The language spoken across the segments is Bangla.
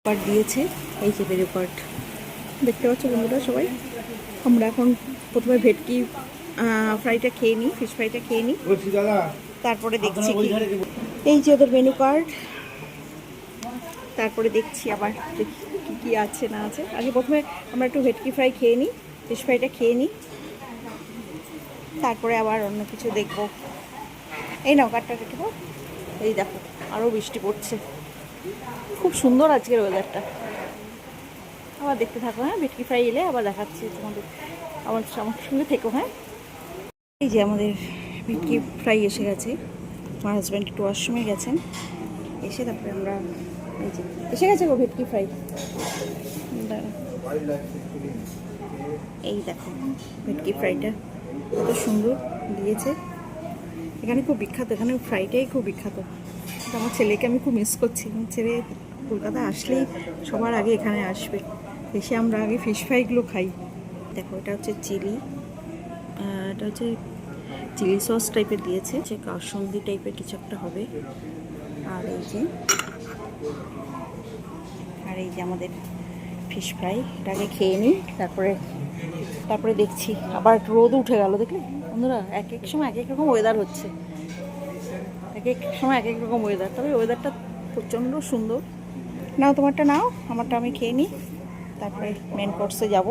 কার্ড দিয়েছে, এই যে মেনু কার্ড দেখতে পাচ্ছ বন্ধুরা সবাই। আমরা এখন প্রথমে ভেটকি ফ্রাইটা খেয়ে নিই, ফিশ ফ্রাইটা খেয়ে নিই, তারপরে দেখছি কি এই যে ওদের মেনু কার্ড, তারপরে দেখছি আবার দেখি কী কী আছে না আছে। আগে প্রথমে আমরা একটু ভেটকি ফ্রাই খেয়ে নিই, ফিশ ফ্রাইটা খেয়ে নিই, তারপরে আবার অন্য কিছু দেখব। এই নাও কার্ডটা রেখে দাও। এই দেখো আরও বৃষ্টি পড়ছে, খুব সুন্দর আজকের ওয়েদারটা। আবার দেখতে থাকো, হ্যাঁ ভেটকি ফ্রাই এলে আবার দেখাচ্ছি তোমাদের, আমার সঙ্গে থেকো। হ্যাঁ এই যে আমাদের ভেটকি ফ্রাই এসে গেছে, আমার হাজব্যান্ড একটু ওয়াশরুমে গেছেন, এসে তারপরে আমরা এই যে এসে গেছে গো ভেটকি ফ্রাই। এই দেখো ভেটকি ফ্রাইটা কত সুন্দর দিয়েছে, এখানে খুব বিখ্যাত, এখানে ফ্রাইটাই খুব বিখ্যাত। আমার ছেলেকে আমি খুব মিস করছি, আমার ছেলে কলকাতা আসলেই সবার আগে এখানে আসবে, এসে আমরা আগে ফিশ ফ্রাইগুলো খাই। দেখো এটা হচ্ছে চিলি, এটা হচ্ছে চিলি সস টাইপের দিয়েছে, হচ্ছে কাসুন্দি টাইপের কিছু একটা হবে। আর এই যে আমাদের ফিশ ফ্রাই, এটাকে খেয়ে নিই, তারপরে দেখছি। আবার রোদ উঠে গেল দেখলে বন্ধুরা, এক এক সময় এক এক রকম ওয়েদার হচ্ছে, এক এক সময় এক এক রকম ওয়েদার, তবে ওয়েদারটা প্রচণ্ড সুন্দর। নাও তোমারটা নাও, আমারটা আমি খেয়ে নিই, তারপরে মেন কোর্সে যাব,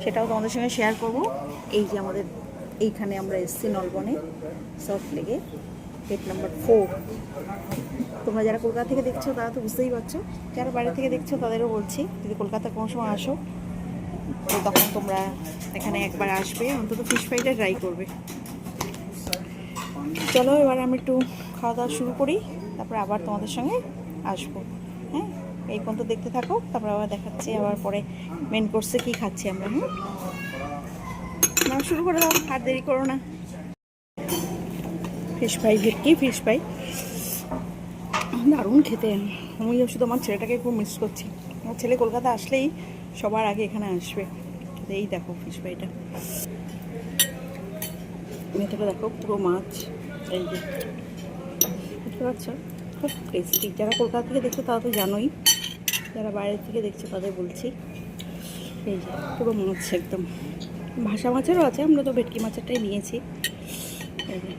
সেটাও তোমাদের সঙ্গে শেয়ার করব। এই যে আমাদের এইখানে আমরা এসছি নলবনে, সল্ট লেকে, গেট নাম্বার 4। তোমরা যারা কলকাতা থেকে দেখছো তারা তো বুঝতেই পারছো, যারা বাইরে থেকে দেখছো তাদেরও বলছি, যদি কলকাতা কোনো সময় আসো তো তখন তোমরা এখানে একবার আসবে, অন্তত ফিশ ফ্রাইটা ট্রাই করবে। চলো এবার আমি একটু খাওয়া দাওয়া শুরু করি, তারপরে আবার তোমাদের সঙ্গে আসবো। হ্যাঁ এই পর্যন্ত দেখতে থাকো, তারপর আবার দেখাচ্ছি আবার পরে মেন কোর্সে কী খাচ্ছি আমরা। নাও শুরু করে দাও, আর দেরি করো না। ফিশ ফ্রাই, ভেটকি ফিশ ফ্রাই দারুণ খেতে। আমি শুধু আমার ছেলেটাকে খুব মিস করছি, আমার ছেলে কলকাতা আসলেই সবার আগে এখানে আসবে। এই দেখো ফিশ ফ্রাইটা, ভেতরে দেখো পুরো মাছ, এই যে বুঝতে পারছো, খুব টেস্টি। যারা কলকাতা থেকে দেখছো তারা তো জানোই, যারা বাইরে থেকে দেখছো তাদের বলছি। এই যে পুরো মাছ একদম, ভাষা মাছেরও আছে, আমরা তো ভেটকি মাছেরটাই নিয়েছি। এই যে